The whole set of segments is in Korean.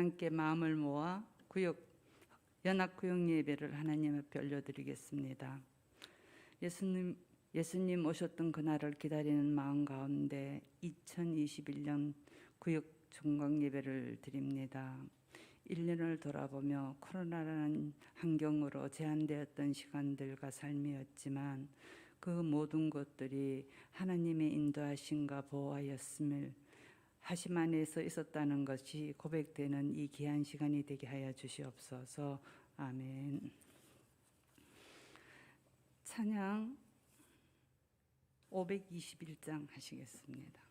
함께 마음을 모아 연합구역 예배를 하나님 앞에 올려드리겠습니다. 예수님 오셨던 그날을 기다리는 마음 가운데 2021년 구역 종강 예배를 드립니다. 1년을 돌아보며 코로나라는 환경으로 제한되었던 시간들과 삶이었지만 그 모든 것들이 하나님의 인도하심과 보호하였음을 하심 안에서 있었다는 것이 고백되는 이 귀한 시간이 되게 하여 주시옵소서. 아멘. 찬양 521장 하시겠습니다.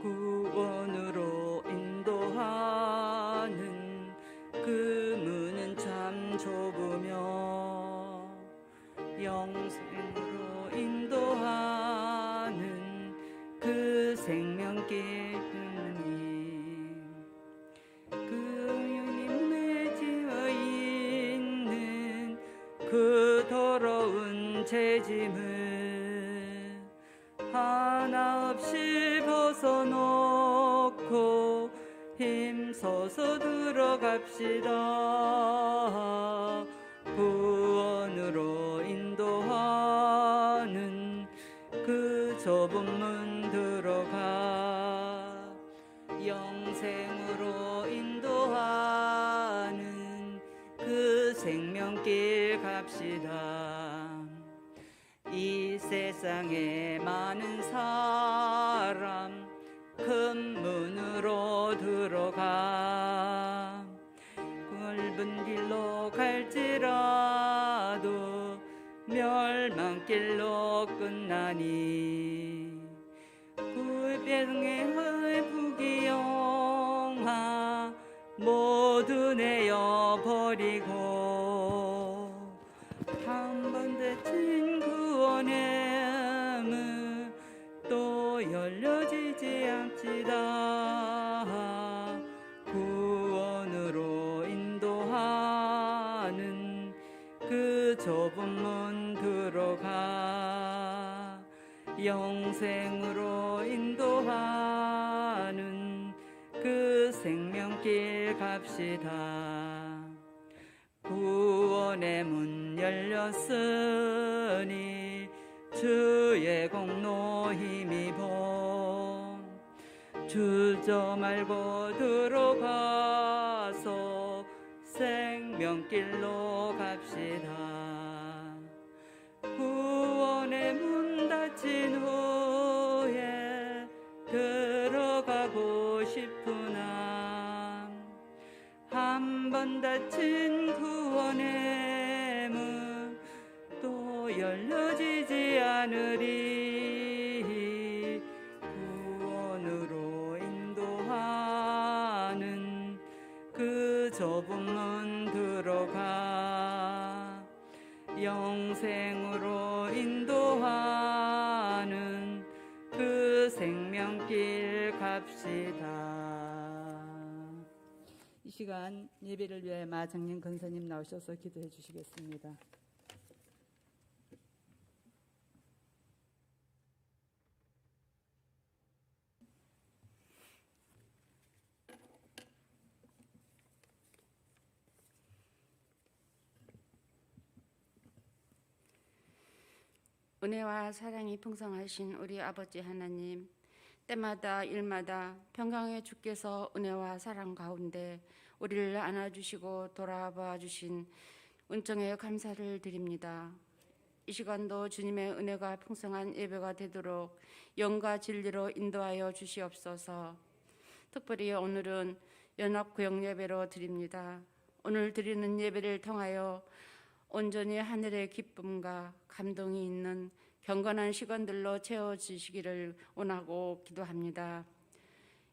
구원으로 인도하는 그 문은 참 좁으며 영생으로 인도하는 그 생명길 문이 그 유님 맺어 있는 그 더러운 죄짐을 하나 없이 벗어놓고 힘써서 들어갑시다. 구원으로 인도하는 그 좁은 문 들어가 영생으로 인도하는 그 생명길 갑시다. 이 세상에 많은 사람 큰 문으로 들어가 넓은 길로 갈지라도 멸망길로 끝나니 굴배등의 부귀영화 모두 내어버리고 한 번 데친 구원의 문 또 열려지지 않지다. 구원으로 인도하는 그 좁은 문 들어가 영생으로 인도하는 그 생명길 갑시다. 구원의 문 열렸으니 주의 공로 힘입어 주저 말고 들어가서 생명길로 갑시다. 구원의 문 닫힌 후에 들어가고 싶으나 한 번 닫힌 구원의 문 또 열려지지 않으리. 구원으로 인도하는 그 좁은 문 들어가 영생으로 인도하는 그 생명길 갑시다. 이 시간 예배를 위해 마장님 권사님 나오셔서 기도해 주시겠습니다. 은혜와 사랑이 풍성하신 우리 아버지 하나님, 때마다 일마다 평강의 주께서 은혜와 사랑 가운데 우리를 안아주시고 돌아봐 주신 은총에 감사를 드립니다. 이 시간도 주님의 은혜가 풍성한 예배가 되도록 영과 진리로 인도하여 주시옵소서. 특별히 오늘은 연합구역 예배로 드립니다. 오늘 드리는 예배를 통하여 온전히 하늘의 기쁨과 감동이 있는 경건한 시간들로 채워주시기를 원하고 기도합니다.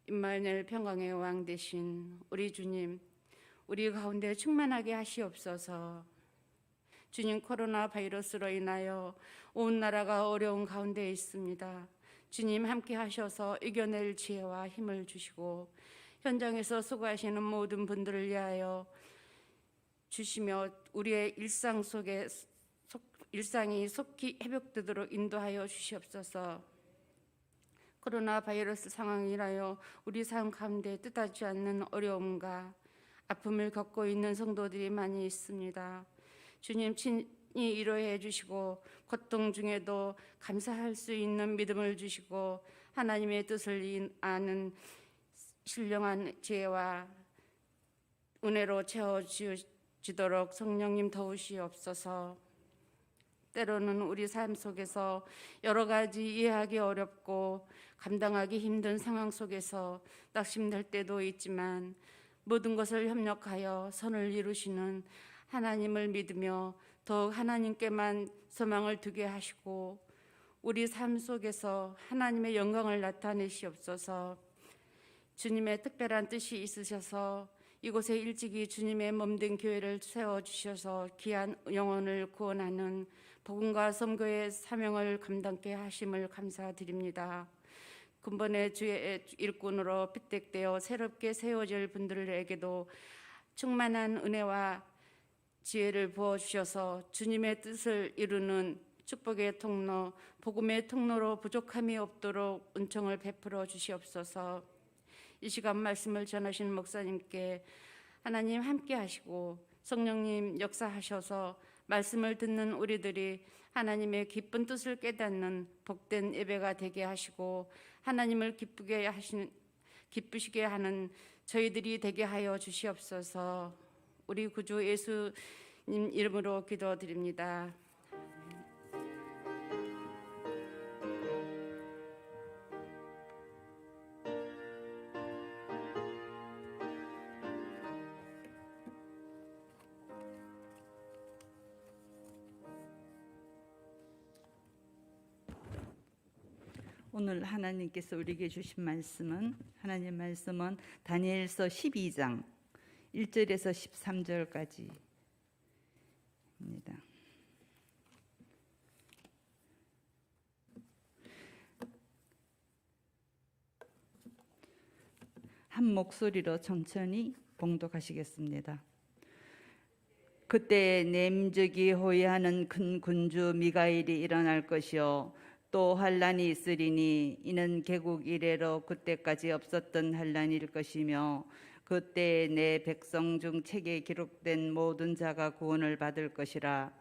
임마누엘 평강의 왕 되신 우리 주님, 우리 가운데 충만하게 하시옵소서. 주님, 코로나 바이러스로 인하여 온 나라가 어려운 가운데 있습니다. 주님 함께 하셔서 이겨낼 지혜와 힘을 주시고 현장에서 수고하시는 모든 분들을 위하여 주시며 우리의 일상이 속히 회복되도록 인도하여 주시옵소서. 코로나 바이러스 상황이라여 우리 삶 가운데 뜻하지 않는 어려움과 아픔을 겪고 있는 성도들이 많이 있습니다. 주님 친히 위로해 주시고 고통 중에도 감사할 수 있는 믿음을 주시고 하나님의 뜻을 아는 신령한 지혜와 은혜로 채워주시도록 성령님 도우시옵소서. 때로는 우리 삶 속에서 여러 가지 이해하기 어렵고 감당하기 힘든 상황 속에서 낙심될 때도 있지만 모든 것을 협력하여 선을 이루시는 하나님을 믿으며 더욱 하나님께만 소망을 두게 하시고 우리 삶 속에서 하나님의 영광을 나타내시옵소서. 주님의 특별한 뜻이 있으셔서 이곳에 일찍이 주님의 몸된 교회를 세워주셔서 귀한 영혼을 구원하는 복음과 선교의 사명을 감당케 하심을 감사드립니다. 근본의 주의 일꾼으로 픽택되어 새롭게 세워질 분들에게도 충만한 은혜와 지혜를 부어주셔서 주님의 뜻을 이루는 축복의 통로, 복음의 통로로 부족함이 없도록 은총을 베풀어 주시옵소서. 이 시간 말씀을 전하신 목사님께 하나님 함께 하시고 성령님 역사하셔서 말씀을 듣는 우리들이 하나님의 기쁜 뜻을 깨닫는 복된 예배가 되게 하시고 하나님을 기쁘시게 하는 저희들이 되게 하여 주시옵소서. 우리 구주 예수님 이름으로 기도드립니다. 오늘 하나님께서 우리에게 주신 말씀은 하나님 말씀은 다니엘서 12장 1절에서 13절까지입니다. 한 목소리로 천천히 봉독하시겠습니다. 그때 내민족이 호위하는 큰 군주 미가엘이 일어날 것이요 또 환란이 있으리니 이는 개국 이래로 그때까지 없었던 환란일 것이며 그때 내 백성 중 책에 기록된 모든 자가 구원을 받을 것이라.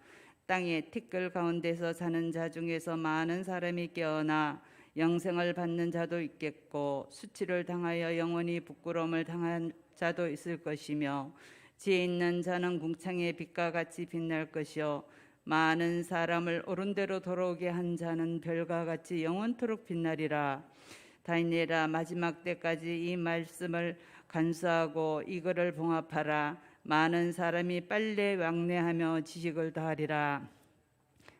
땅의 티끌 가운데서 사는 자 중에서 많은 사람이 깨어나 영생을 받는 자도 있겠고 수치를 당하여 영원히 부끄러움을 당한 자도 있을 것이며 지혜 있는 자는 궁창의 빛과 같이 빛날 것이요 많은 사람을 옳은 대로 돌아오게 한 자는 별과 같이 영원토록 빛나리라. 다니엘아 마지막 때까지 이 말씀을 간수하고 이거를 봉합하라. 많은 사람이 빨리 왕래하며 지식을 더하리라.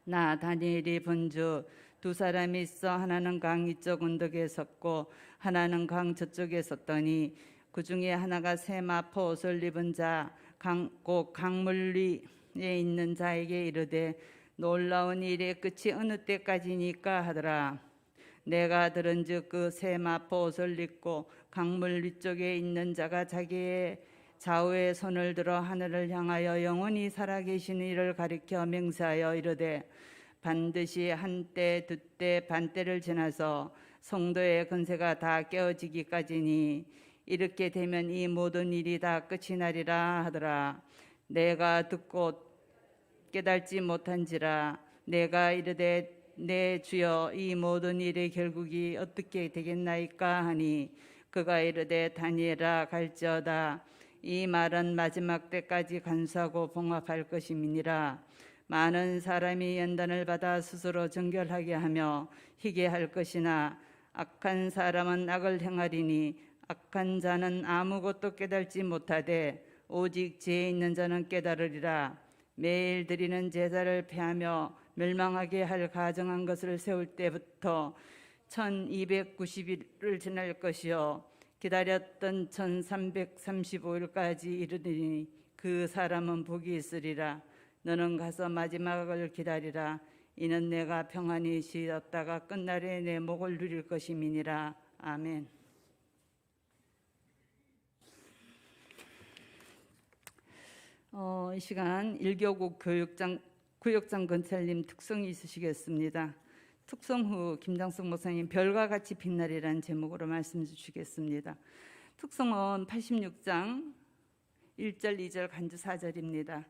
나 다니엘이 본주 두 사람이 있어 하나는 강 이쪽 언덕에 섰고 하나는 강 저쪽에 섰더니 그 중에 하나가 세마포 옷을 입은 자 곧 강물 위에 있는 자에게 이르되 놀라운 일의 끝이 어느 때까지니까 하더라. 내가 들은즉 그 세마포 옷을 입고 강물 위쪽에 있는 자가 자기의 좌우에 손을 들어 하늘을 향하여 영원히 살아계신 이를 가리켜 맹세하여 이르되 반드시 한때 두때 반때를 지나서 성도의 권세가 다 깨어지기까지니 이렇게 되면 이 모든 일이 다 끝이 나리라 하더라. 내가 듣고 깨달지 못한지라. 내가 이르되 내 주여 이 모든 일의 결국이 어떻게 되겠나이까 하니 그가 이르되 다니엘아 갈지어다. 이 말은 마지막 때까지 간수하고 봉합할 것임이니라. 많은 사람이 연단을 받아 스스로 정결하게 하며 희게 할 것이나 악한 사람은 악을 행하리니 악한 자는 아무것도 깨달지 못하되 오직 지혜 있는 자는 깨달으리라. 매일 드리는 제사를 폐하며 멸망하게 할 가정한 것을 세울 때부터 1290일을 지날 것이요 기다렸던 1335일까지 이르리니 그 사람은 복이 있으리라. 너는 가서 마지막을 기다리라. 이는 내가 평안히 쉬었다가 끝날에 내 목을 누릴 것임이니라. 아멘. 이 시간 일교국 구역장 건찰님 특성이 있으시겠습니다. 특성 후 김장석 목사님 별과 같이 빛나리라는 제목으로 말씀 주시겠습니다. 특성은 86장 1절, 2절, 간주 4절입니다.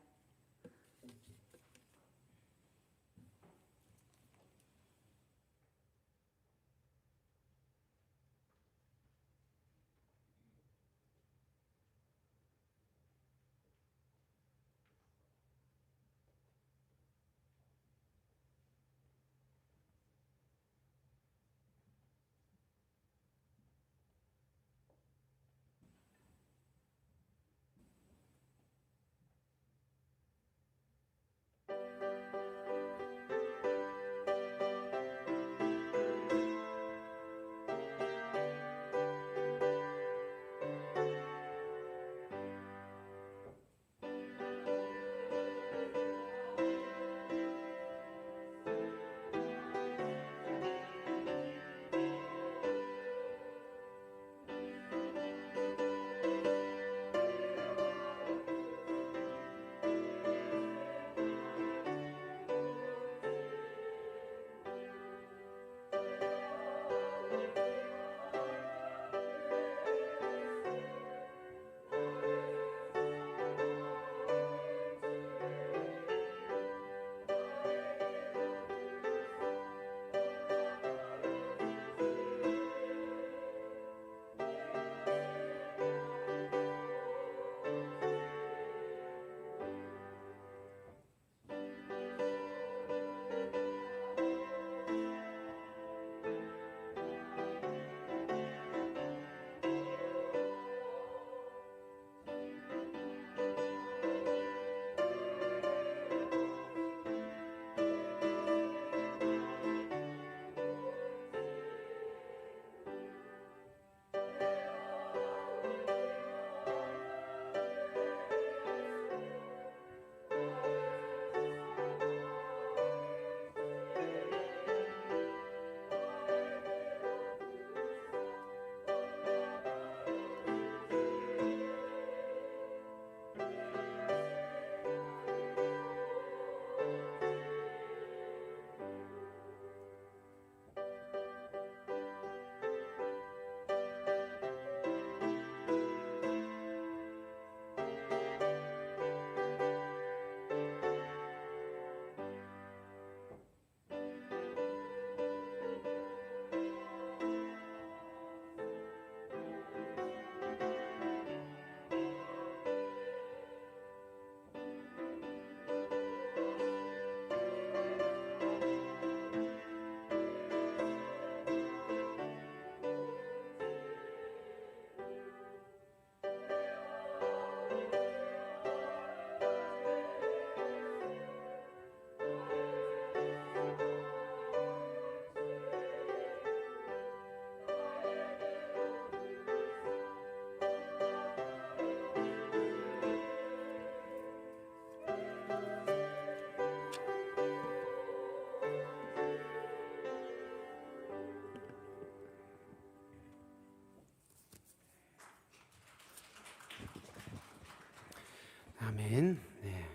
아멘. 네,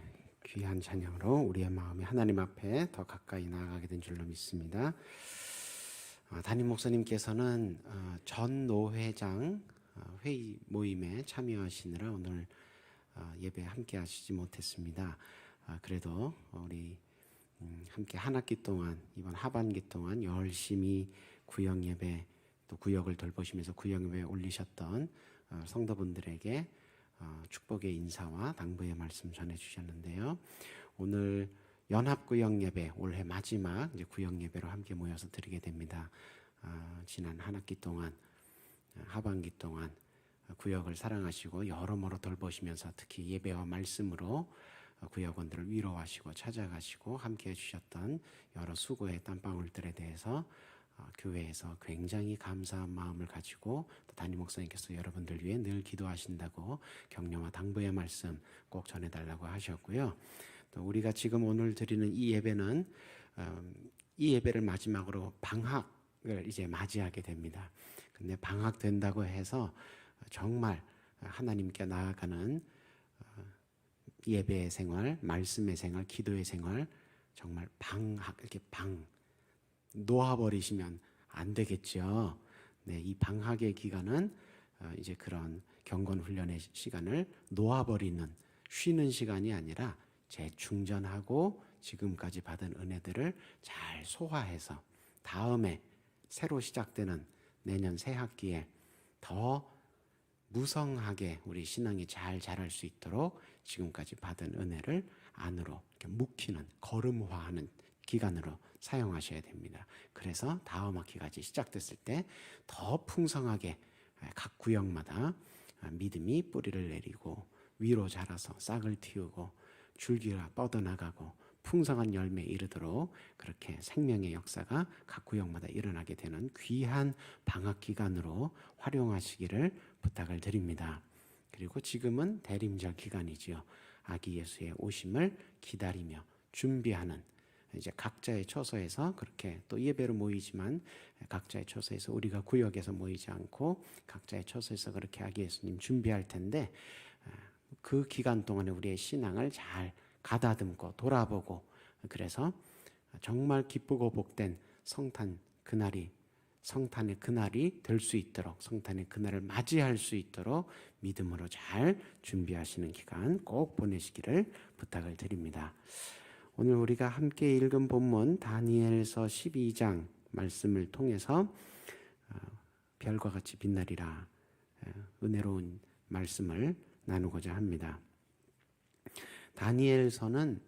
귀한 찬양으로 우리의 마음이 하나님 앞에 더 가까이 나아가게 된 줄로 믿습니다. 담임 목사님께서는 전 노회장 회의 모임에 참여하시느라 오늘 예배 함께 하시지 못했습니다. 그래도 우리 함께 한 학기 동안, 이번 하반기 동안 열심히 구역 예배, 또 구역을 돌보시면서 구역 예배에 올리셨던 성도분들에게 축복의 인사와 당부의 말씀 전해주셨는데요. 오늘 연합구역 예배, 올해 마지막 이제 구역 예배로 함께 모여서 드리게 됩니다. 지난 한 학기 동안, 하반기 동안 구역을 사랑하시고 여러모로 돌보시면서 특히 예배와 말씀으로 구역원들을 위로하시고 찾아가시고 함께 해주셨던 여러 수고의 땀방울들에 대해서 교회에서 굉장히 감사한 마음을 가지고 또 담임 목사님께서 여러분들 위해 늘 기도하신다고 격려와 당부의 말씀 꼭 전해달라고 하셨고요. 또 우리가 지금 오늘 드리는 이 예배는 이 예배를 마지막으로 방학을 이제 맞이하게 됩니다. 근데 방학 된다고 해서 정말 하나님께 나아가는 예배의 생활, 말씀의 생활, 기도의 생활 정말 이렇게 놓아버리시면 안 되겠죠. 네, 이 방학의 기간은 이제 그런 경건 훈련의 시간을 놓아버리는 쉬는 시간이 아니라 재충전하고 지금까지 받은 은혜들을 잘 소화해서 다음에 새로 시작되는 내년 새 학기에 더 무성하게 우리 신앙이 잘 자랄 수 있도록 지금까지 받은 은혜를 안으로 이렇게 묵히는 걸음화하는 기간으로 사용하셔야 됩니다. 그래서 다음 학기까지 시작됐을 때 더 풍성하게 각 구역마다 믿음이 뿌리를 내리고 위로 자라서 싹을 틔우고 줄기가 뻗어나가고 풍성한 열매에 이르도록 그렇게 생명의 역사가 각 구역마다 일어나게 되는 귀한 방학 기간으로 활용하시기를 부탁을 드립니다. 그리고 지금은 대림절 기간이지요. 아기 예수의 오심을 기다리며 준비하는 이제 각자의 처소에서 그렇게 또 예배로 모이지만 각자의 처소에서 우리가 구역에서 모이지 않고 각자의 처소에서 그렇게 아기 예수님 준비할 텐데 그 기간 동안에 우리의 신앙을 잘 가다듬고 돌아보고 그래서 정말 기쁘고 복된 성탄의 그날이 될 수 있도록 성탄의 그날을 맞이할 수 있도록 믿음으로 잘 준비하시는 기간 꼭 보내시기를 부탁을 드립니다. 오늘 우리가 함께 읽은 본문 다니엘서 12장 말씀을 통해서 별과 같이 빛나리라 은혜로운 말씀을 나누고자 합니다. 다니엘서는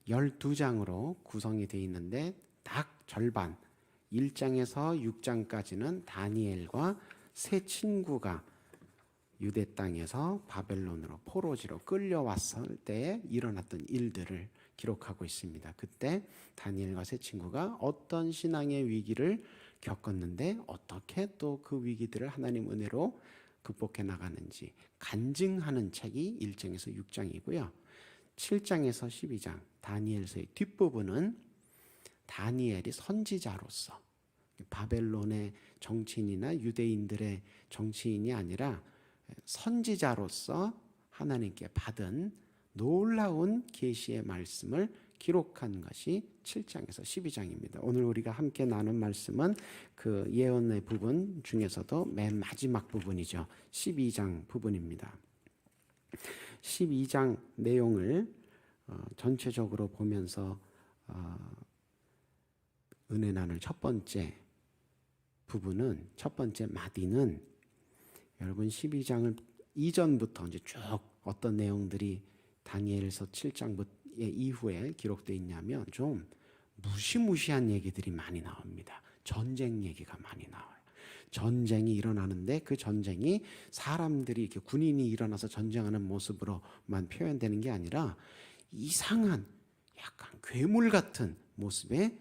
12장으로 구성이 되어 있는데 딱 절반 1장에서 6장까지는 다니엘과 세 친구가 유대 땅에서 바벨론으로 포로지로 끌려왔을 때 일어났던 일들을 기록하고 있습니다. 그때 다니엘과 세 친구가 어떤 신앙의 위기를 겪었는데 어떻게 또 그 위기들을 하나님 은혜로 극복해 나가는지 간증하는 책이 1장에서 6장이고요. 7장에서 12장 다니엘서의 뒷부분은 다니엘이 선지자로서 바벨론의 정치인이나 유대인들의 정치인이 아니라 선지자로서 하나님께 받은 놀라운 계시의 말씀을 기록한 것이 7장에서 12장입니다. 오늘 우리가 함께 나눈 말씀은 그 예언의 부분 중에서도 맨 마지막 부분이죠. 12장 부분입니다. 12장 내용을 전체적으로 보면서 은혜 나눌 첫 번째 부분은 첫 번째 마디는 여러분 12장을 이전부터 이제 쭉 어떤 내용들이 다니엘서 7장 이후에 기록되어 있냐면 좀 무시무시한 얘기들이 많이 나옵니다. 전쟁 얘기가 많이 나와요. 전쟁이 일어나는데 그 전쟁이 사람들이 이렇게 군인이 일어나서 전쟁하는 모습으로만 표현되는 게 아니라 이상한 약간 괴물 같은 모습의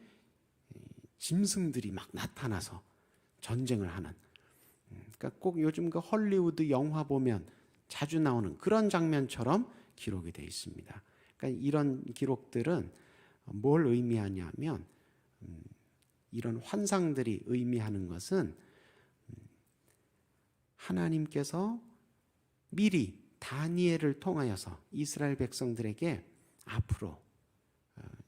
짐승들이 막 나타나서 전쟁을 하는 그러니까 꼭 요즘 그 헐리우드 영화 보면 자주 나오는 그런 장면처럼 기록이 되어 있습니다. 그러니까 이런 기록들은 뭘 의미하냐면 이런 환상들이 의미하는 것은 하나님께서 미리 다니엘을 통하여서 이스라엘 백성들에게 앞으로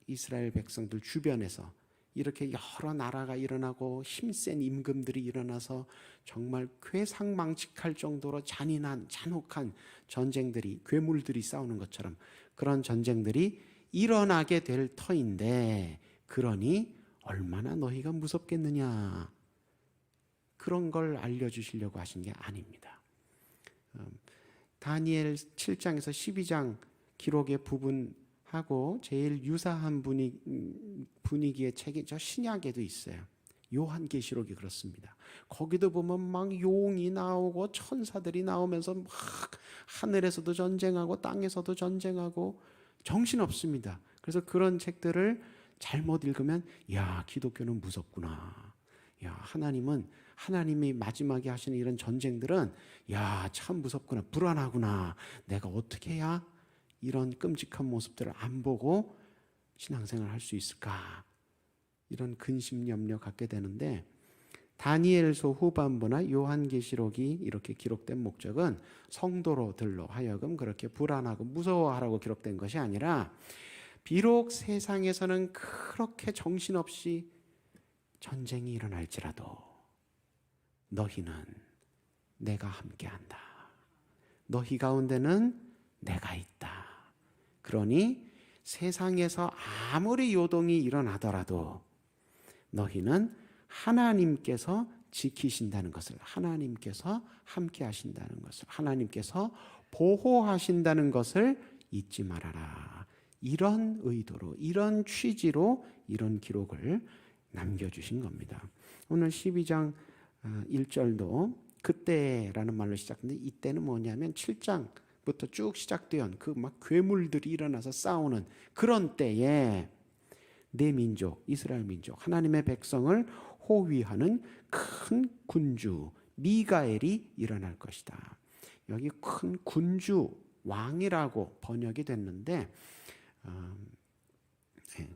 이스라엘 백성들 주변에서 이렇게 여러 나라가 일어나고 힘센 임금들이 일어나서 정말 괴상망측할 정도로 잔혹한 전쟁들이 괴물들이 싸우는 것처럼 그런 전쟁들이 일어나게 될 터인데 그러니 얼마나 너희가 무섭겠느냐 그런 걸 알려주시려고 하신 게 아닙니다. 다니엘 7장에서 12장 기록의 부분하고 제일 유사한 분위기의 책이 저 신약에도 있어요. 요한계시록이 그렇습니다. 거기도 보면 막 용이 나오고 천사들이 나오면서 막 하늘에서도 전쟁하고 땅에서도 전쟁하고 정신없습니다. 그래서 그런 책들을 잘못 읽으면 야 기독교는 무섭구나. 야 하나님이 마지막에 하시는 이런 전쟁들은 야 참 무섭구나 불안하구나. 내가 어떻게 해야 이런 끔찍한 모습들을 안 보고 신앙생활을 할 수 있을까? 이런 근심 염려 갖게 되는데 다니엘서 후반부나 요한계시록이 이렇게 기록된 목적은 성도로들로 하여금 그렇게 불안하고 무서워하라고 기록된 것이 아니라 비록 세상에서는 그렇게 정신없이 전쟁이 일어날지라도 너희는 내가 함께한다. 너희 가운데는 내가 있다. 그러니 세상에서 아무리 요동이 일어나더라도 너희는 하나님께서 지키신다는 것을, 하나님께서 함께 하신다는 것을, 하나님께서 보호하신다는 것을 잊지 말아라. 이런 의도로, 이런 취지로 이런 기록을 남겨주신 겁니다. 오늘 12장 1절도 그때라는 말로 시작하는데 이때는 뭐냐면 7장부터 쭉 시작된 그 막 괴물들이 일어나서 싸우는 그런 때에 내 민족, 이스라엘 민족, 하나님의 백성을 호위하는 큰 군주 미가엘이 일어날 것이다. 여기 큰 군주 왕이라고 번역이 됐는데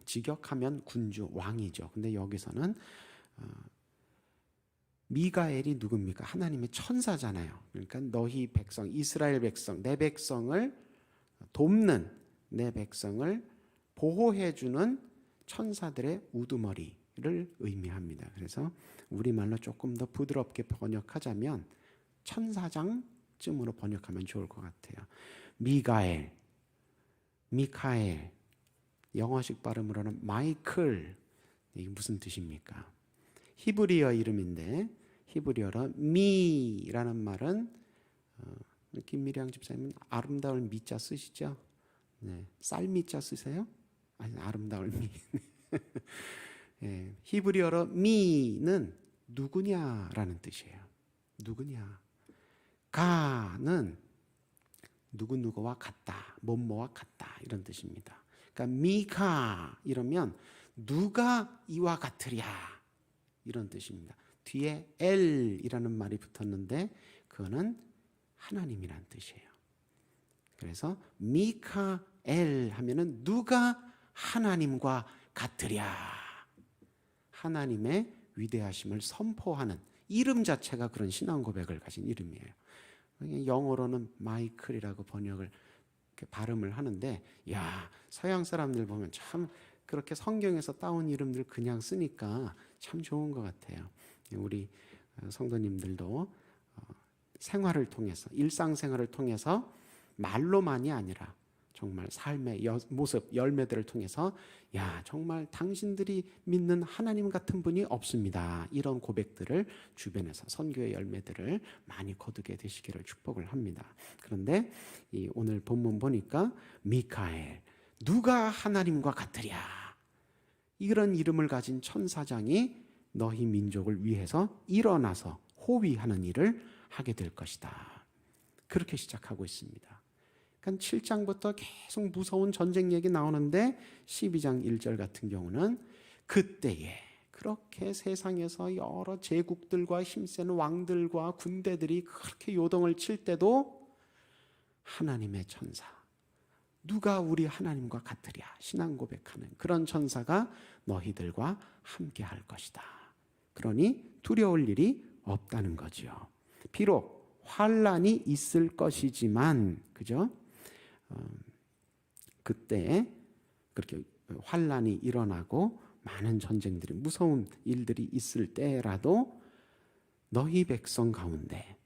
직역하면 군주 왕이죠. 근데 여기서는 미가엘이 누굽니까? 하나님의 천사잖아요. 그러니까 너희 백성, 이스라엘 백성, 내 백성을 돕는, 내 백성을 보호해주는 천사들의 우두머리를 의미합니다. 그래서 우리말로 조금 더 부드럽게 번역하자면 천사장쯤으로 번역하면 좋을 것 같아요. 미가엘, 미카엘, 영어식 발음으로는 마이클. 이게 무슨 뜻입니까? 히브리어 이름인데 히브리어로 미라는 말은 김미량 집사님은 아름다울 미자 쓰시죠? 네, 쌀미자 쓰세요? 아니, 아름다울 미. 예, 히브리어로 미는 누구냐라는 뜻이에요. 누구냐. 가는 누구누구와 같다, 뭐뭐와 같다 이런 뜻입니다. 그러니까 미카 이러면 누가 이와 같으랴 이런 뜻입니다. 뒤에 엘이라는 말이 붙었는데 그거는 하나님이란 뜻이에요. 그래서 미카엘 하면은 누가 하나님과 같으랴. 하나님의 위대하심을 선포하는 이름 자체가 그런 신앙 고백을 가진 이름이에요. 영어로는 마이클이라고 번역을 발음을 하는데, 야, 서양 사람들 보면 참 그렇게 성경에서 따온 이름들 그냥 쓰니까 참 좋은 것 같아요. 우리 성도님들도 생활을 통해서, 일상생활을 통해서 말로만이 아니라 정말 삶의 모습, 열매들을 통해서 야, 정말 당신들이 믿는 하나님 같은 분이 없습니다. 이런 고백들을 주변에서 선교의 열매들을 많이 거두게 되시기를 축복을 합니다. 그런데 오늘 본문 보니까 미카엘, 누가 하나님과 같으랴. 이런 이름을 가진 천사장이 너희 민족을 위해서 일어나서 호위하는 일을 하게 될 것이다. 그렇게 시작하고 있습니다. 그러니까 7장부터 계속 무서운 전쟁 얘기 나오는데 12장 1절 같은 경우는 그때에 그렇게 세상에서 여러 제국들과 힘센 왕들과 군대들이 그렇게 요동을 칠 때도 하나님의 천사, 누가 우리 하나님과 같으랴 신앙 고백하는 그런 천사가 너희들과 함께 할 것이다. 그러니 두려울 일이 없다는 거죠. 비록 환란이 있을 것이지만, 그죠? 그때 그렇게 환란이 일어나고 많은 전쟁들이, 무서운 일들이 있을 때라도 너희 백성 가운데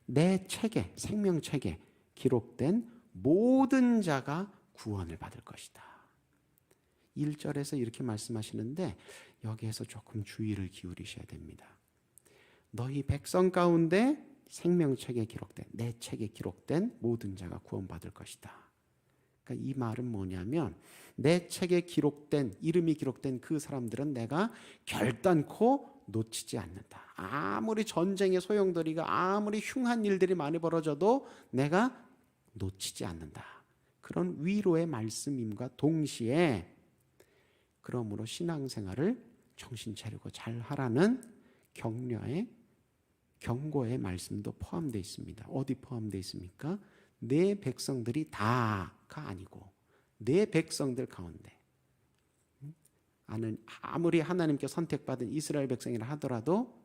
내 책에, 생명책에 기록된 모든 자가 구원을 받을 것이다. 1절에서 이렇게 말씀하시는데 여기에서 조금 주의를 기울이셔야 됩니다. 너희 백성 가운데 생명책에 기록된, 내 책에 기록된 모든 자가 구원받을 것이다. 그러니까 이 말은 뭐냐면 내 책에 기록된, 이름이 기록된 그 사람들은 내가 결단코 놓치지 않는다. 아무리 전쟁의 소용돌이가, 아무리 흉한 일들이 많이 벌어져도 내가 놓치지 않는다. 그런 위로의 말씀임과 동시에 그러므로 신앙생활을 정신 차리고 잘 하라는 격려의, 경고의 말씀도 포함되어 있습니다. 어디 포함되어 있습니까? 내 백성들이 다가 아니고 내 백성들 가운데, 아무리 하나님께 선택받은 이스라엘 백성이라 하더라도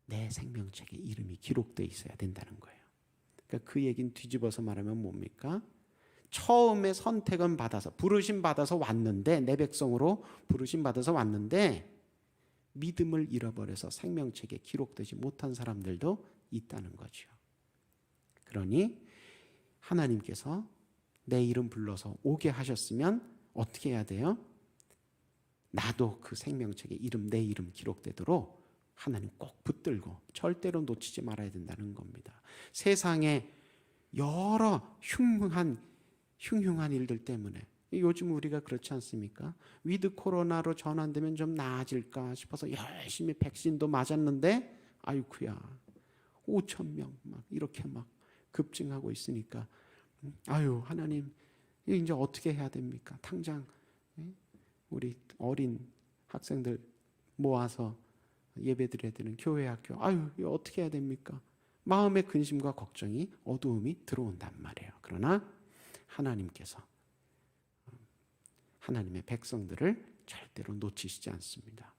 내 생명책에 이름이 기록되어 있어야 된다는 거예요. 그러니까 그 얘기는 뒤집어서 말하면 뭡니까? 처음에 선택은 받아서 부르심 받아서 왔는데, 내 백성으로 부르심 받아서 왔는데 믿음을 잃어버려서 생명책에 기록되지 못한 사람들도 있다는 거죠. 그러니 하나님께서 내 이름 불러서 오게 하셨으면 어떻게 해야 돼요? 나도 그 생명책에 내 이름 기록되도록 하나님 꼭 붙들고 절대로 놓치지 말아야 된다는 겁니다. 세상에 여러 흉흉한 일들 때문에, 요즘 우리가 그렇지 않습니까? 위드 코로나로 전환되면 좀 나아질까 싶어서 열심히 백신도 맞았는데 아이쿠야 5,000명 막 이렇게 막 급증하고 있으니까 아유 하나님 이제 어떻게 해야 됩니까? 당장 우리 어린 학생들 모아서 예배드려야 되는 교회 학교, 아유 이거 어떻게 해야 됩니까? 마음의 근심과 걱정이, 어두움이 들어온단 말이에요. 그러나 하나님께서 하나님의 백성들을 절대로 놓치시지 않습니다.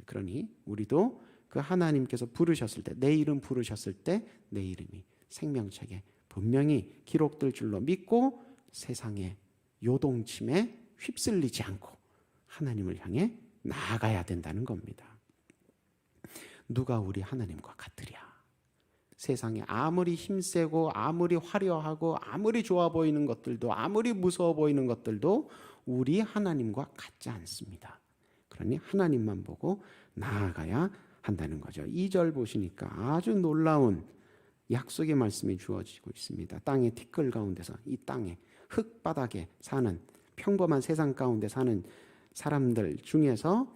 그러니 우리도 그 하나님께서 부르셨을 때, 내 이름 부르셨을 때 내 이름이 생명책에 분명히 기록될 줄로 믿고 세상의 요동침에 휩쓸리지 않고 하나님을 향해 나아가야 된다는 겁니다. 누가 우리 하나님과 같으랴? 세상에 아무리 힘세고 아무리 화려하고 아무리 좋아 보이는 것들도, 아무리 무서워 보이는 것들도 우리 하나님과 같지 않습니다. 그러니 하나님만 보고 나아가야 한다는 거죠. 2절 보시니까 아주 놀라운 약속의 말씀이 주어지고 있습니다. 땅의 티끌 가운데서, 이 땅에 흙바닥에 사는 평범한 세상 가운데 사는 사람들 중에서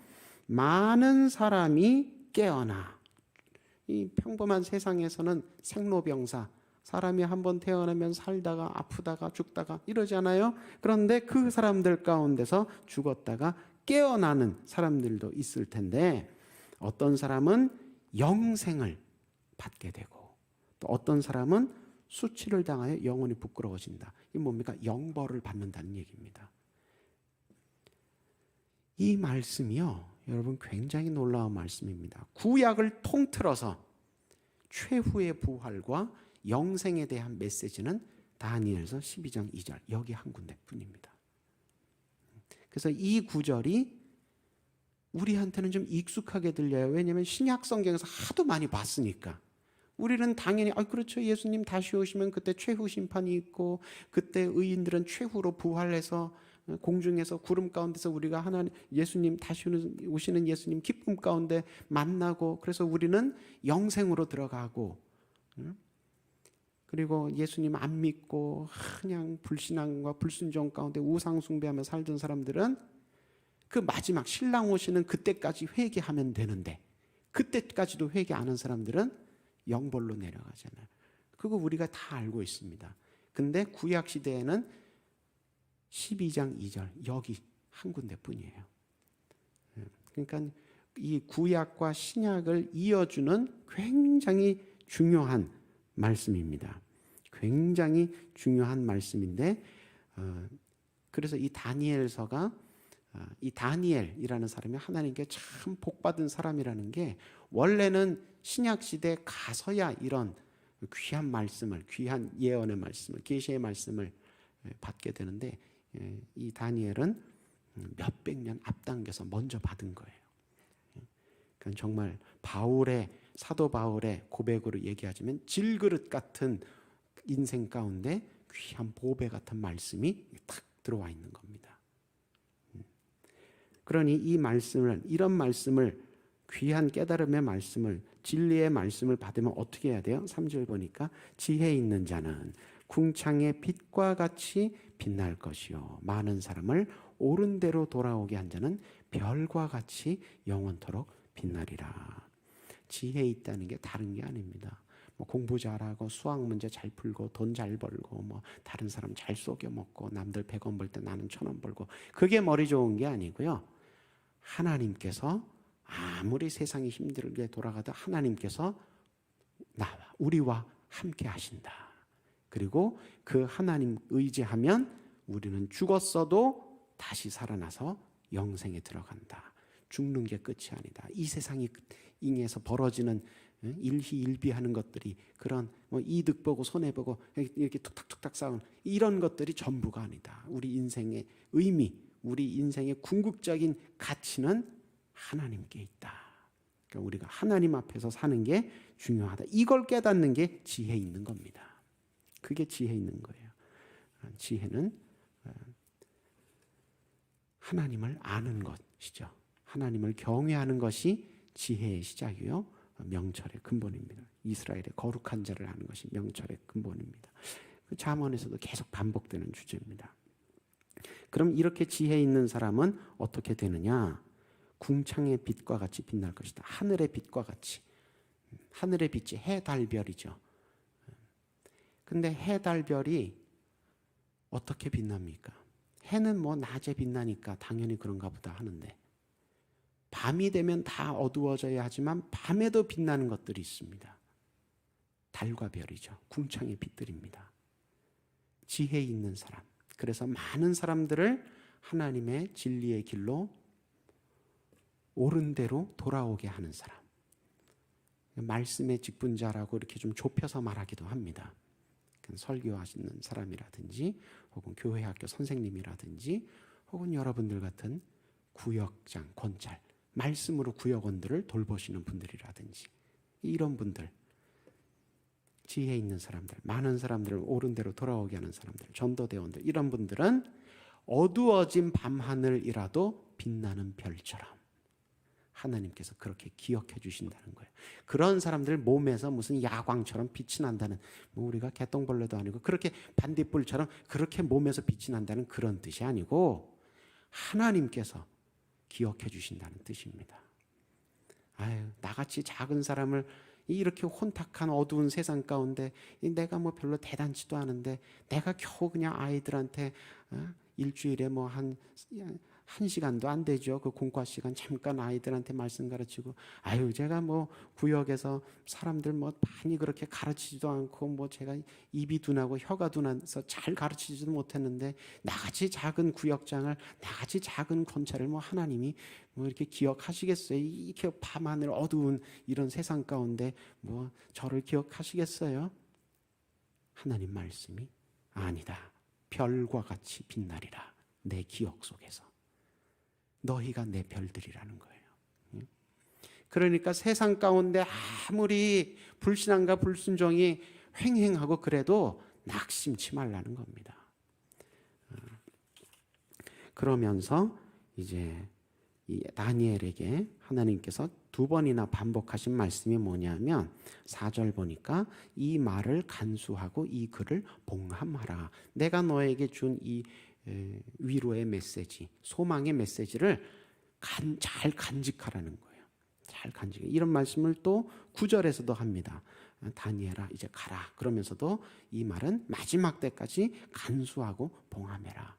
많은 사람이 깨어나. 이 평범한 세상에서는 생로병사, 사람이 한번 태어나면 살다가 아프다가 죽다가 이러잖아요. 그런데 그 사람들 가운데서 죽었다가 깨어나는 사람들도 있을 텐데, 어떤 사람은 영생을 받게 되고 또 어떤 사람은 수치를 당하여 영혼이 부끄러워진다. 이 뭡니까? 영벌을 받는다는 얘기입니다. 이 말씀이요, 여러분 굉장히 놀라운 말씀입니다. 구약을 통틀어서 최후의 부활과 영생에 대한 메시지는 다니엘서 12장 2절 여기 한 군데뿐입니다. 그래서 이 구절이 우리한테는 좀 익숙하게 들려요. 왜냐하면 신약 성경에서 하도 많이 봤으니까. 우리는 당연히 그렇죠, 예수님 다시 오시면 그때 최후 심판이 있고 그때 의인들은 최후로 부활해서 공중에서 구름 가운데서 우리가 하나님 예수님 다시 오시는 예수님 기쁨 가운데 만나고, 그래서 우리는 영생으로 들어가고, 그리고 예수님 안 믿고 그냥 불신앙과 불순종 가운데 우상 숭배하며 살던 사람들은 그 마지막 신랑 오시는 그때까지 회개하면 되는데, 그때까지도 회개 안 한 사람들은 영벌로 내려가잖아요. 그거 우리가 다 알고 있습니다. 근데 구약 시대에는 12장 2절 여기 한 군데뿐이에요. 그러니까 이 구약과 신약을 이어주는 굉장히 중요한 말씀입니다. 굉장히 중요한 말씀인데, 그래서 이 다니엘서가, 이 다니엘이라는 사람이 하나님께 참 복받은 사람이라는 게, 원래는 신약 시대에 가서야 이런 귀한 말씀을, 귀한 예언의 말씀을, 계시의 말씀을 받게 되는데, 이 다니엘은 몇백 년 앞당겨서 먼저 받은 거예요. 그러니까 정말 사도 바울의 고백으로 얘기하자면 질그릇 같은 인생 가운데 귀한 보배 같은 말씀이 탁 들어와 있는 겁니다. 그러니 이 말씀을, 이런 말씀을, 귀한 깨달음의 말씀을, 진리의 말씀을 받으면 어떻게 해야 돼요? 3절 보니까 지혜 있는 자는 궁창의 빛과 같이 빛날 것이요, 많은 사람을 옳은 대로 돌아오게 한 자는 별과 같이 영원토록 빛나리라. 지혜 있다는 게 다른 게 아닙니다. 공부 잘하고 수학 문제 잘 풀고 돈 잘 벌고 다른 사람 잘 속여 먹고 남들 100원 벌 때 나는 1000원 벌고, 그게 머리 좋은 게 아니고요. 하나님께서 아무리 세상이 힘들게 돌아가도 하나님께서 우리와 함께 하신다. 그리고 그 하나님 의지하면 우리는 죽었어도 다시 살아나서 영생에 들어간다. 죽는 게 끝이 아니다. 이 세상이 인해서 벌어지는 일희일비하는 것들이 그런 뭐 이득 보고 손해 보고 이렇게 툭탁툭탁 싸우는 이런 것들이 전부가 아니다. 우리 인생의 의미, 우리 인생의 궁극적인 가치는 하나님께 있다. 그러니까 우리가 하나님 앞에서 사는 게 중요하다. 이걸 깨닫는 게 지혜 있는 겁니다. 그게 지혜 있는 거예요. 지혜는 하나님을 아는 것이죠. 하나님을 경외하는 것이 지혜의 시작이요, 명철의 근본입니다. 이스라엘의 거룩한 자를 아는 것이 명철의 근본입니다. 그 잠언에서도 계속 반복되는 주제입니다. 그럼 이렇게 지혜 있는 사람은 어떻게 되느냐? 궁창의 빛과 같이 빛날 것이다. 하늘의 빛과 같이. 하늘의 빛이 해, 달, 별이죠. 근데 해, 달, 별이 어떻게 빛납니까? 해는 뭐 낮에 빛나니까 당연히 그런가 보다 하는데, 밤이 되면 다 어두워져야 하지만 밤에도 빛나는 것들이 있습니다. 달과 별이죠. 궁창의 빛들입니다. 지혜 있는 사람. 그래서 많은 사람들을 하나님의 진리의 길로 옳은 대로 돌아오게 하는 사람. 말씀의 직분자라고 이렇게 좀 좁혀서 말하기도 합니다. 설교하시는 사람이라든지 혹은 교회 학교 선생님이라든지 혹은 여러분들 같은 구역장, 권찰, 말씀으로 구역원들을 돌보시는 분들이라든지 이런 분들, 지혜 있는 사람들, 많은 사람들을 옳은 대로 돌아오게 하는 사람들, 전도대원들, 이런 분들은 어두워진 밤하늘이라도 빛나는 별처럼 하나님께서 그렇게 기억해 주신다는 거예요. 그런 사람들 몸에서 무슨 야광처럼 빛이 난다는, 뭐 우리가 개똥벌레도 아니고 그렇게 반딧불처럼 그렇게 몸에서 빛이 난다는 그런 뜻이 아니고 하나님께서 기억해 주신다는 뜻입니다. 아유, 나같이 작은 사람을 이렇게 혼탁한 어두운 세상 가운데 내가 뭐 별로 대단치도 않은데 내가 겨우 그냥 아이들한테 일주일에 뭐 한 시간도 안 되죠. 그 공과 시간 잠깐 아이들한테 말씀 가르치고, 아유 제가 뭐 구역에서 사람들 뭐 많이 그렇게 가르치지도 않고 뭐 제가 입이 둔하고 혀가 둔해서 잘 가르치지도 못했는데 나같이 작은 구역장을, 나같이 작은 권찰을 뭐 하나님이 뭐 이렇게 기억하시겠어요? 이렇게 밤하늘 어두운 이런 세상 가운데 뭐 저를 기억하시겠어요? 하나님 말씀이 아니다. 별과 같이 빛나리라. 내 기억 속에서. 너희가 내 별들이라는 거예요. 그러니까 세상 가운데 아무리 불신앙과 불순종이 횡행하고 그래도 낙심치 말라는 겁니다. 그러면서 이제 이 다니엘에게 하나님께서 두 번이나 반복하신 말씀이 뭐냐면 4절 보니까 이 말을 간수하고 이 글을 봉함하라. 내가 너에게 준 이 위로의 메시지, 소망의 메시지를 잘 간직하라는 거예요. 잘 간직해. 이런 말씀을 또 9절에서도 합니다. 다니엘아 이제 가라. 그러면서도 이 말은 마지막 때까지 간수하고 봉함해라.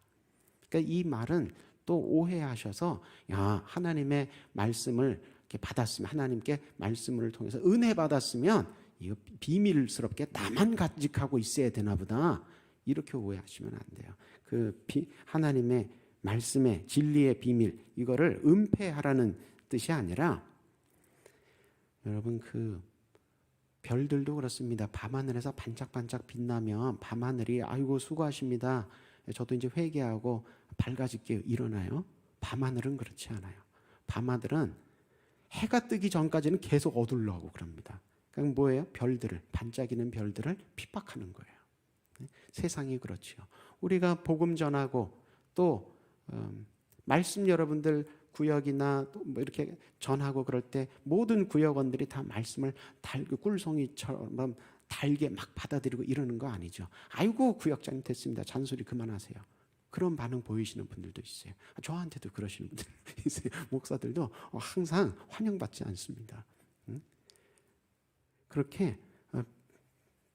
그러니까 이 말은 또 오해하셔서 야 하나님의 말씀을 이렇게 받았으면, 하나님께 말씀을 통해서 은혜 받았으면 이거 비밀스럽게 나만 간직하고 있어야 되나 보다, 이렇게 오해하시면 안 돼요. 하나님의 말씀의 진리의 비밀, 이거를 은폐하라는 뜻이 아니라, 여러분 그 별들도 그렇습니다. 밤하늘에서 반짝반짝 빛나면 밤하늘이 아이고 수고하십니다, 저도 이제 회개하고 밝아질게요 일어나요? 밤하늘은 그렇지 않아요. 밤하늘은 해가 뜨기 전까지는 계속 어둘러하고 그럽니다. 그러니까 뭐예요? 별들을, 반짝이는 별들을 핍박하는 거예요. 세상이 그렇지요. 우리가 복음 전하고 또 말씀 여러분들 구역이나 또 뭐 이렇게 전하고 그럴 때 모든 구역원들이 다 말씀을 꿀송이처럼 달게 막 받아들이고 이러는 거 아니죠. 아이고 구역장님 됐습니다, 잔소리 그만하세요. 그런 반응 보이시는 분들도 있어요. 저한테도 그러시는 분들 있어요. 목사들도 항상 환영받지 않습니다. 그렇게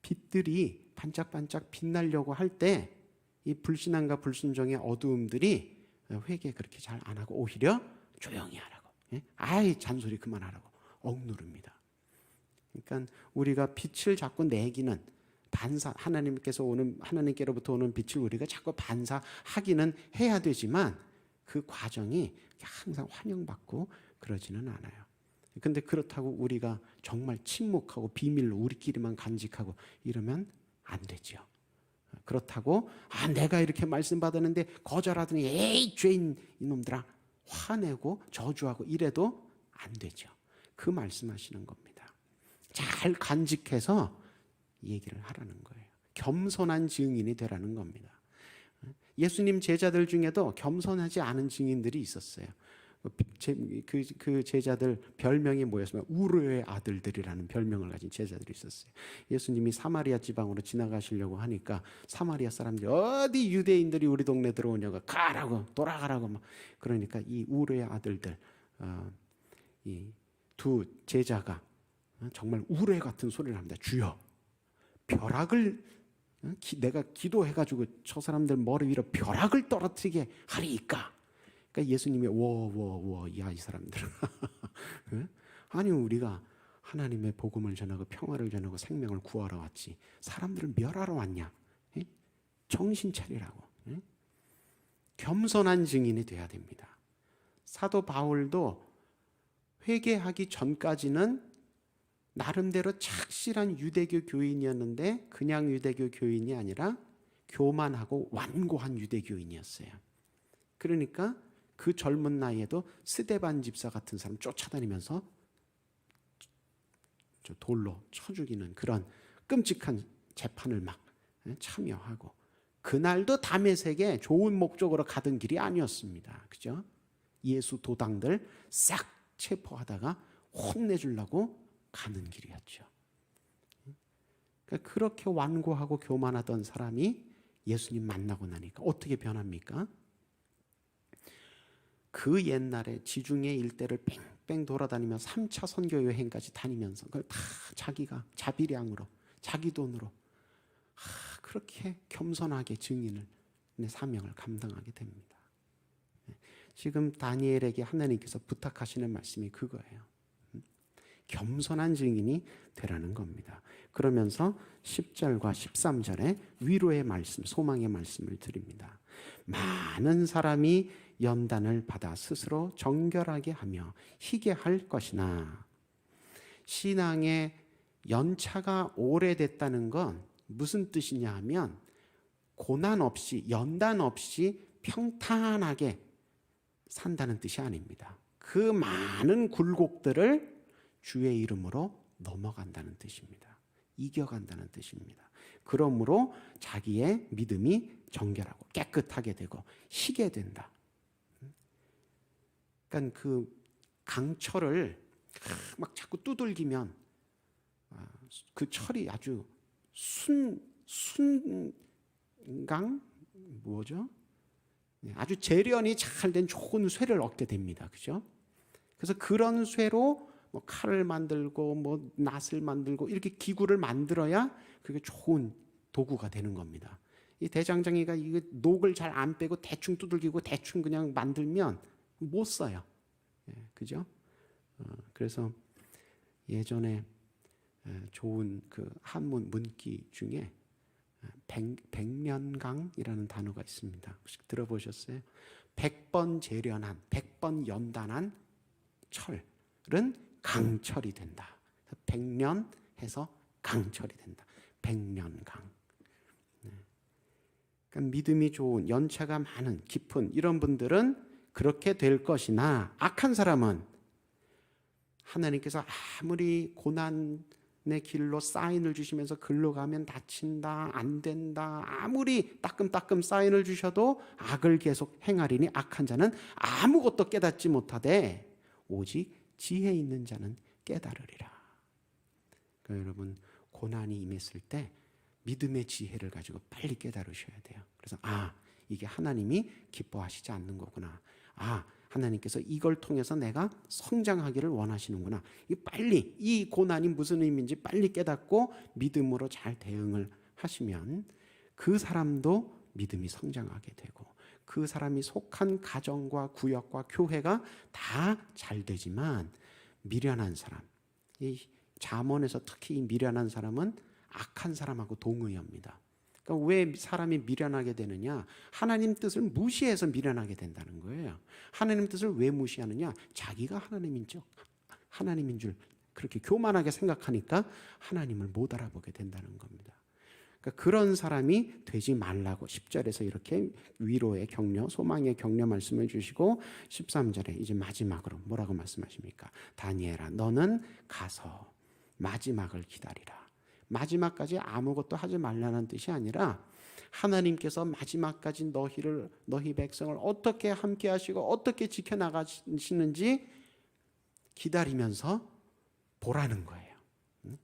빛들이 반짝반짝 빛나려고 할 때 이 불신앙과 불순종의 어두움들이 회개 그렇게 잘 안 하고 오히려 조용히 하라고, 아이 잔소리 그만하라고 억누릅니다. 그러니까 우리가 빛을 자꾸 내기는, 하나님께로부터 오는 빛을 우리가 자꾸 반사하기는 해야 되지만 그 과정이 항상 환영받고 그러지는 않아요. 근데 그렇다고 우리가 정말 침묵하고 비밀로 우리끼리만 간직하고 이러면 안 되죠. 그렇다고 내가 이렇게 말씀 받았는데 거절하더니 에이 죄인 이놈들아 화내고 저주하고 이래도 안 되죠. 그 말씀하시는 겁니다. 잘 간직해서 얘기를 하라는 거예요. 겸손한 증인이 되라는 겁니다. 예수님 제자들 중에도 겸손하지 않은 증인들이 있었어요. 그 제자들 별명이 뭐였으면 우르의 아들들이라는 별명을 가진 제자들이 있었어요. 예수님이 사마리아 지방으로 지나가시려고 하니까 사마리아 사람들이 어디 유대인들이 우리 동네 들어오냐고 가라고 돌아가라고 막 그러니까 이 우르의 아들들 이 두 제자가 정말 우레 같은 소리를 합니다. 주여 벼락을 내가 기도해가지고 저 사람들 머리 위로 벼락을 떨어뜨리게 하리이까. 그러니까 예수님이 야 이 사람들은 아니 우리가 하나님의 복음을 전하고 평화를 전하고 생명을 구하러 왔지 사람들을 멸하러 왔냐? 정신 차리라고. 겸손한 증인이 돼야 됩니다. 사도 바울도 회개하기 전까지는 나름대로 착실한 유대교 교인이었는데 그냥 유대교 교인이 아니라 교만하고 완고한 유대교인이었어요. 그러니까 그 젊은 나이에도 스데반 집사 같은 사람 쫓아다니면서 돌로 쳐 죽이는 그런 끔찍한 재판을 막 참여하고 그날도 다메섹에 좋은 목적으로 가던 길이 아니었습니다. 그죠? 예수 도당들 싹 체포하다가 혼내주려고 가는 길이었죠. 그러니까 그렇게 완고하고 교만하던 사람이 예수님 만나고 나니까 어떻게 변합니까? 그 옛날에 지중해 일대를 뺑뺑 돌아다니며 3차 선교 여행까지 다니면서 그걸 다 자기가 자비량으로 자기 돈으로 그렇게 겸손하게 증인을 사명을 감당하게 됩니다. 지금 다니엘에게 하나님께서 부탁하시는 말씀이 그거예요. 겸손한 증인이 되라는 겁니다. 그러면서 10절과 13절에 위로의 말씀, 소망의 말씀을 드립니다. 많은 사람이 연단을 받아 스스로 정결하게 하며 희게 할 것이나 신앙의 연차가 오래됐다는 건 무슨 뜻이냐 하면 고난 없이 연단 없이 평탄하게 산다는 뜻이 아닙니다. 그 많은 굴곡들을 주의 이름으로 넘어간다는 뜻입니다. 이겨간다는 뜻입니다. 그러므로 자기의 믿음이 정결하고 깨끗하게 되고 희게 된다. 그러니까 그 강철을 막 자꾸 두들기면 그 철이 아주 순강 뭐죠? 아주 재련이 잘 된 좋은 쇠를 얻게 됩니다. 그죠? 그래서 그런 쇠로 뭐 칼을 만들고 뭐 낫을 만들고 이렇게 기구를 만들어야 그게 좋은 도구가 되는 겁니다. 이 대장장이가 이거 녹을 잘 안 빼고 대충 두들기고 대충 그냥 만들면 못 써요. 그죠? 그래서 예전에 좋은 그 한문 문기 중에 백년강이라는 단어가 있습니다. 혹시 들어보셨어요? 100번 재련한, 100번 연단한 철은 강철이 된다. 100년 해서 강철이 된다. 백년강. 그러니까 믿음이 좋은, 연차가 많은, 깊은 이런 분들은 그렇게 될 것이나 악한 사람은 하나님께서 아무리 고난의 길로 사인을 주시면서 글로 가면 다친다, 안 된다, 아무리 따끔따끔 사인을 주셔도 악을 계속 행하리니 악한 자는 아무것도 깨닫지 못하되 오직 지혜 있는 자는 깨달으리라. 그러니까 여러분 고난이 임했을 때 믿음의 지혜를 가지고 빨리 깨달으셔야 돼요. 그래서 이게 하나님이 기뻐하시지 않는 거구나. 하나님께서 이걸 통해서 내가 성장하기를 원하시는구나. 빨리 이 고난이 무슨 의미인지 빨리 깨닫고 믿음으로 잘 대응을 하시면 그 사람도 믿음이 성장하게 되고 그 사람이 속한 가정과 구역과 교회가 다 잘 되지만 미련한 사람, 이 잠언에서 특히 이 미련한 사람은 악한 사람하고 동의합니다. 그러니까 왜 사람이 미련하게 되느냐? 하나님 뜻을 무시해서 미련하게 된다는 거예요. 하나님 뜻을 왜 무시하느냐? 자기가 하나님인 척 하나님인 줄 그렇게 교만하게 생각하니까 하나님을 못 알아보게 된다는 겁니다. 그러니까 그런 사람이 되지 말라고 10절에서 이렇게 위로의 격려, 소망의 격려 말씀을 주시고 13절에 이제 마지막으로 뭐라고 말씀하십니까? 다니엘아, 너는 가서 마지막을 기다리라. 마지막까지 아무것도 하지 말라는 뜻이 아니라 하나님께서 마지막까지 너희 백성을 어떻게 함께 하시고 어떻게 지켜나가시는지 기다리면서 보라는 거예요.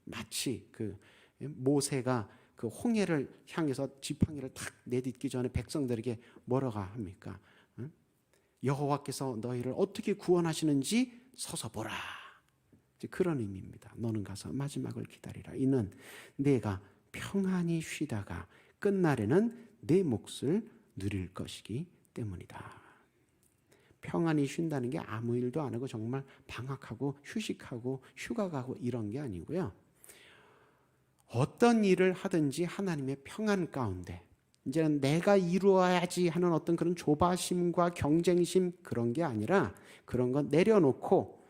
마치 그 모세가 그 홍해를 향해서 지팡이를 탁 내딛기 전에 백성들에게 뭐라고 합니까? 여호와께서 너희를 어떻게 구원하시는지 서서 보라. 그런 의미입니다. 너는 가서 마지막을 기다리라. 이는 내가 평안히 쉬다가 끝날에는 내 몫을 누릴 것이기 때문이다. 평안히 쉰다는 게 아무 일도 안 하고 정말 방학하고 휴식하고 휴가 가고 이런 게 아니고요. 어떤 일을 하든지 하나님의 평안 가운데 이제는 내가 이루어야지 하는 어떤 그런 조바심과 경쟁심 그런 게 아니라 그런 건 내려놓고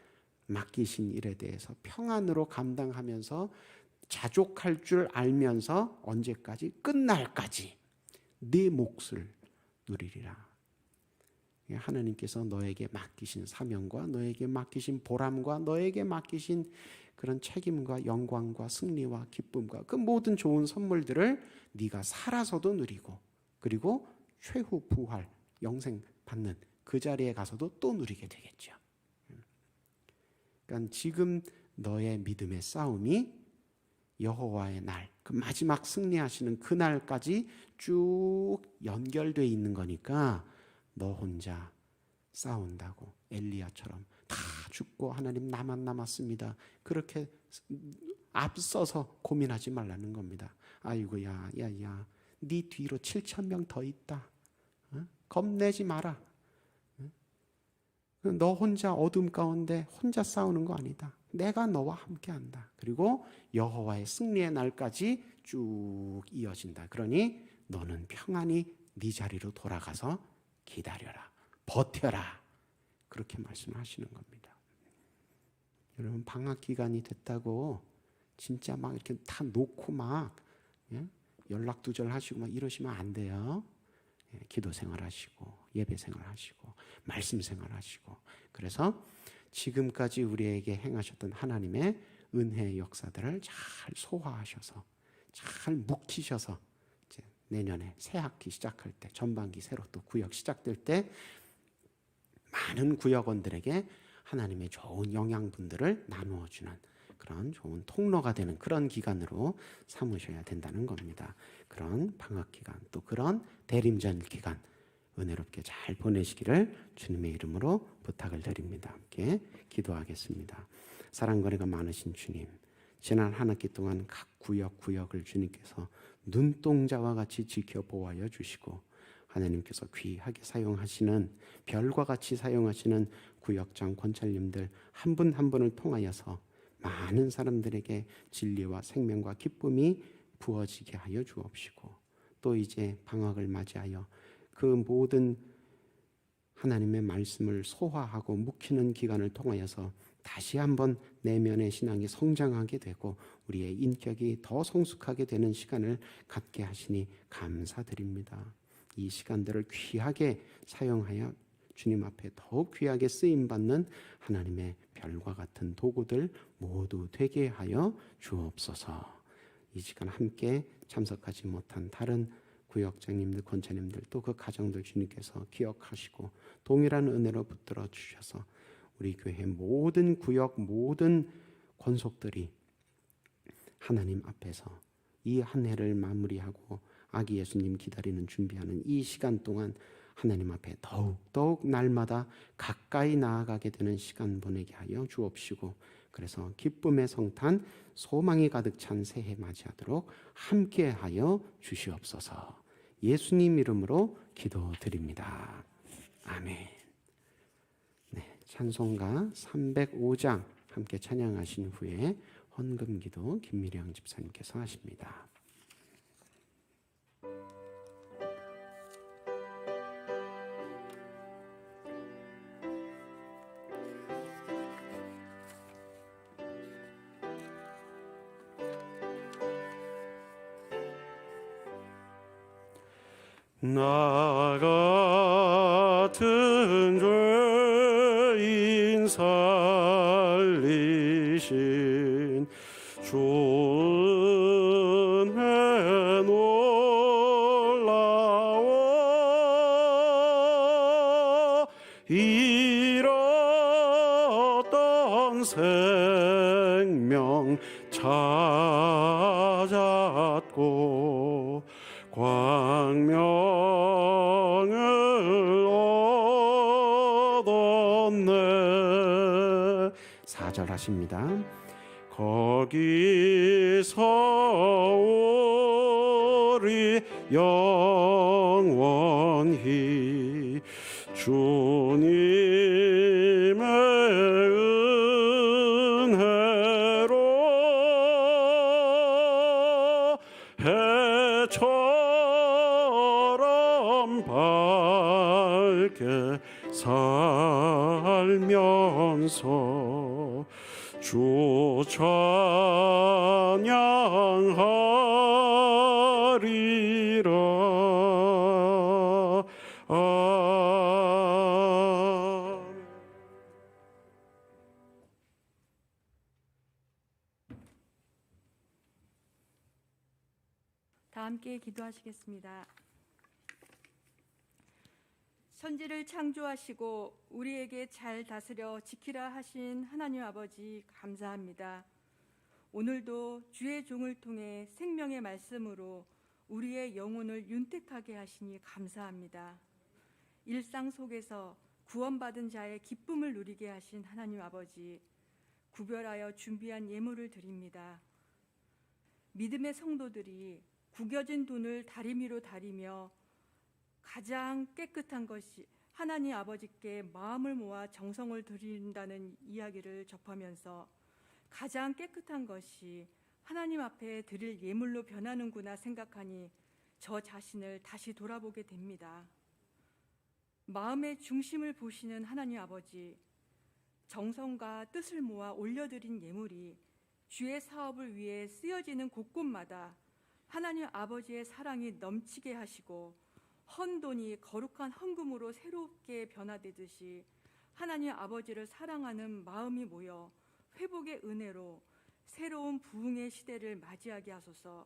맡기신 일에 대해서 평안으로 감당하면서 자족할 줄 알면서 언제까지? 끝날까지 네 몫을 누리리라. 하나님께서 너에게 맡기신 사명과 너에게 맡기신 보람과 너에게 맡기신 그런 책임과 영광과 승리와 기쁨과 그 모든 좋은 선물들을 네가 살아서도 누리고 그리고 최후 부활 영생 받는 그 자리에 가서도 또 누리게 되겠죠. 그러니까 지금 너의 믿음의 싸움이 여호와의 날, 그 마지막 승리하시는 그 날까지 쭉 연결돼 있는 거니까 너 혼자 싸운다고 엘리야처럼 다 죽고 하나님 나만 남았습니다. 그렇게 앞서서 고민하지 말라는 겁니다. 아이고야, 야야, 네 뒤로 7,000명 더 있다. 겁내지 마라. 너 혼자 어둠 가운데 혼자 싸우는 거 아니다. 내가 너와 함께한다. 그리고 여호와의 승리의 날까지 쭉 이어진다. 그러니 너는 평안히 네 자리로 돌아가서 기다려라. 버텨라. 그렇게 말씀하시는 겁니다. 여러분 방학 기간이 됐다고 진짜 막 이렇게 다 놓고 막 연락 두절하시고 막 이러시면 안 돼요. 기도 생활하시고 예배 생활하시고 말씀 생활하시고 그래서 지금까지 우리에게 행하셨던 하나님의 은혜의 역사들을 잘 소화하셔서 잘 묵히셔서 이제 내년에 새 학기 시작할 때 전반기 새로 또 구역 시작될 때 많은 구역원들에게 하나님의 좋은 영양분들을 나누어 주는 그런 좋은 통로가 되는 그런 기간으로 삼으셔야 된다는 겁니다. 그런 방학 기간 또 그런 대림절 기간 은혜롭게 잘 보내시기를 주님의 이름으로 부탁을 드립니다. 함께 기도하겠습니다. 사랑거리가 많으신 주님, 지난 한 학기 동안 각 구역을 주님께서 눈동자와 같이 지켜보아여 주시고 하나님께서 귀하게 사용하시는 별과 같이 사용하시는 구역장 권찰님들 한 분 한 분을 통하여서 많은 사람들에게 진리와 생명과 기쁨이 부어지게 하여 주옵시고 또 이제 방학을 맞이하여 그 모든 하나님의 말씀을 소화하고 묵히는 기간을 통하여서 다시 한번 내면의 신앙이 성장하게 되고 우리의 인격이 더 성숙하게 되는 시간을 갖게 하시니 감사드립니다. 이 시간들을 귀하게 사용하여 주님 앞에 더욱 귀하게 쓰임받는 하나님의 별과 같은 도구들 모두 되게 하여 주옵소서. 이 시간 함께 참석하지 못한 다른 구역장님들, 권사님들 또 그 가정들 주님께서 기억하시고 동일한 은혜로 붙들어 주셔서 우리 교회 모든 구역 모든 권속들이 하나님 앞에서 이 한 해를 마무리하고 아기 예수님 기다리는 준비하는 이 시간 동안 하나님 앞에 더욱 날마다 가까이 나아가게 되는 시간 보내게 하여 주옵시고 그래서 기쁨의 성탄 소망이 가득 찬 새해 맞이하도록 함께하여 주시옵소서. 예수님 이름으로 기도드립니다. 아멘. 네, 찬송가 305장 함께 찬양하신 후에 헌금기도 김미령 집사님께서 하십니다. 나 같은 죄인 살리신 주 은혜 놀라워 잃었던 생명 찾았고 광명을 얻었네. 4절 하십니다. 거기서 우리 영원히 주님의 은혜로 해처럼 밝게 살면서 주 찬양하리라. 아멘. 다 함께 기도하시겠습니다. 천지를 창조하시고 우리에게 잘 다스려 지키라 하신 하나님 아버지 감사합니다. 오늘도 주의 종을 통해 생명의 말씀으로 우리의 영혼을 윤택하게 하시니 감사합니다. 일상 속에서 구원받은 자의 기쁨을 누리게 하신 하나님 아버지, 구별하여 준비한 예물을 드립니다. 믿음의 성도들이 구겨진 돈을 다리미로 다리며 가장 깨끗한 것이 하나님 아버지께 마음을 모아 정성을 드린다는 이야기를 접하면서 가장 깨끗한 것이 하나님 앞에 드릴 예물로 변하는구나 생각하니 저 자신을 다시 돌아보게 됩니다. 마음의 중심을 보시는 하나님 아버지, 정성과 뜻을 모아 올려드린 예물이 주의 사업을 위해 쓰여지는 곳곳마다 하나님 아버지의 사랑이 넘치게 하시고 헌돈이 거룩한 헌금으로 새롭게 변화되듯이 하나님 아버지를 사랑하는 마음이 모여 회복의 은혜로 새로운 부흥의 시대를 맞이하게 하소서.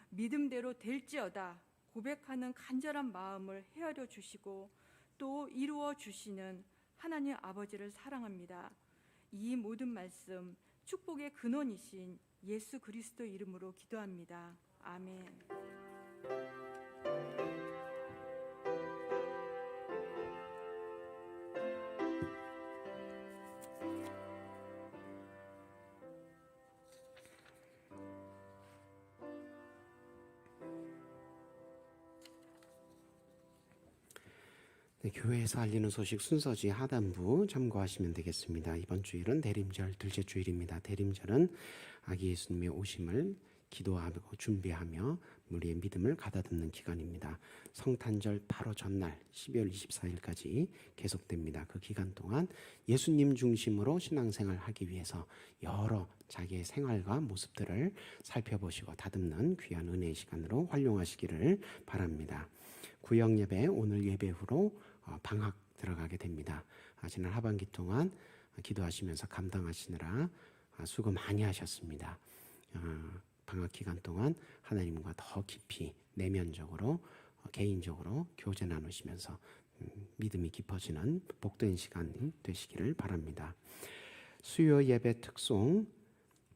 믿음대로 될지어다 고백하는 간절한 마음을 헤아려 주시고 또 이루어 주시는 하나님 아버지를 사랑합니다. 이 모든 말씀 축복의 근원이신 예수 그리스도 이름으로 기도합니다. 아멘. 네, 교회에서 알리는 소식 순서지 하단부 참고하시면 되겠습니다. 이번 주일은 대림절 둘째 주일입니다. 대림절은 아기 예수님의 오심을 기도하고 준비하며 우리의 믿음을 가다듬는 기간입니다. 성탄절 바로 전날 12월 24일까지 계속됩니다. 그 기간 동안 예수님 중심으로 신앙생활을 하기 위해서 여러 자기의 생활과 모습들을 살펴보시고 다듬는 귀한 은혜의 시간으로 활용하시기를 바랍니다. 구역 예배 오늘 예배 후로 방학 들어가게 됩니다. 지난 하반기 동안 기도하시면서 감당하시느라 수고 많이 하셨습니다. 방학 기간 동안 하나님과 더 깊이 내면적으로 개인적으로 교제 나누시면서 믿음이 깊어지는 복된 시간 되시기를 바랍니다. 수요 예배 특송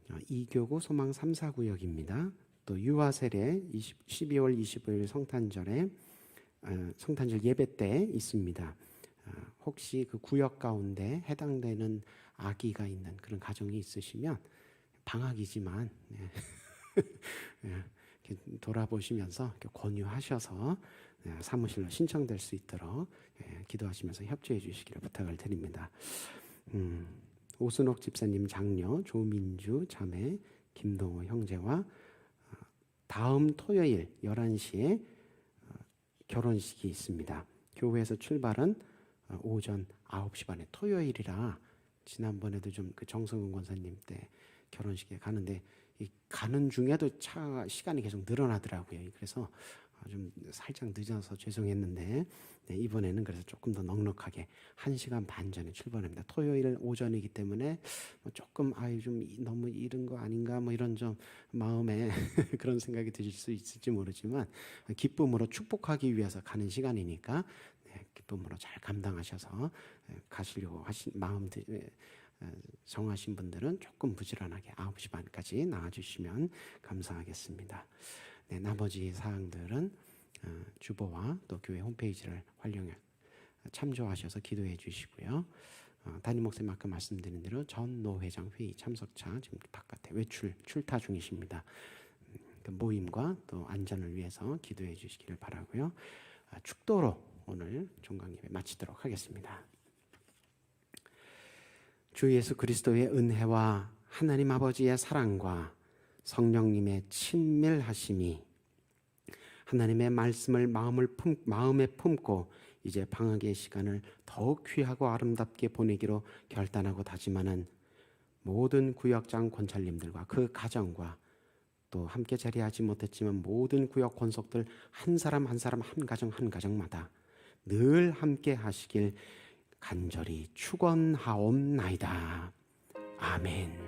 2교구 소망 3, 4구역입니다. 또 유아세례 12월 25일 성탄절 예배 때 있습니다. 혹시 그 구역 가운데 해당되는 아기가 있는 그런 가정이 있으시면 방학이지만 돌아보시면서 권유하셔서 사무실로 신청될 수 있도록 기도하시면서 협조해 주시기를 부탁을 드립니다. 오순옥 집사님 장녀, 조민주 자매, 김동호 형제와 다음 토요일 11시에 결혼식이 있습니다. 교회에서 출발은 오전 9시 반에 토요일이라 지난번에도 좀 그 정성은 권사님 때 결혼식에 가는데 이 가는 중에도 시간이 계속 늘어나더라고요. 그래서 좀 살짝 늦어서 죄송했는데 이번에는 그래서 조금 더 넉넉하게 1시간 반 전에 출발합니다. 토요일 오전이기 때문에 조금 좀 너무 이른 거 아닌가 이런 좀 마음에 그런 생각이 드실 수 있을지 모르지만 기쁨으로 축복하기 위해서 가는 시간이니까 기쁨으로 잘 감당하셔서 가시려고 하신 마음 정하신 분들은 조금 부지런하게 9시 반까지 나와주시면 감사하겠습니다. 나머지 사항들은 주보와 또 교회 홈페이지를 활용해 참조하셔서 기도해 주시고요. 담임 목사님 아까 말씀드린 대로 전 노회장 회의 참석차 지금 바깥에 출타 중이십니다. 그 모임과 또 안전을 위해서 기도해 주시기를 바라고요. 축도로 오늘 종강 예배 마치도록 하겠습니다. 주 예수 그리스도의 은혜와 하나님 아버지의 사랑과 성령님의 친밀하심이 하나님의 말씀을 마음에 품고 이제 방학의 시간을 더욱 귀하고 아름답게 보내기로 결단하고 다짐하는 모든 구역장 권찰님들과 그 가정과 또 함께 자리하지 못했지만 모든 구역 권속들 한 사람 한 가정 한 가정마다 늘 함께 하시길 간절히 축원하옵나이다. 아멘.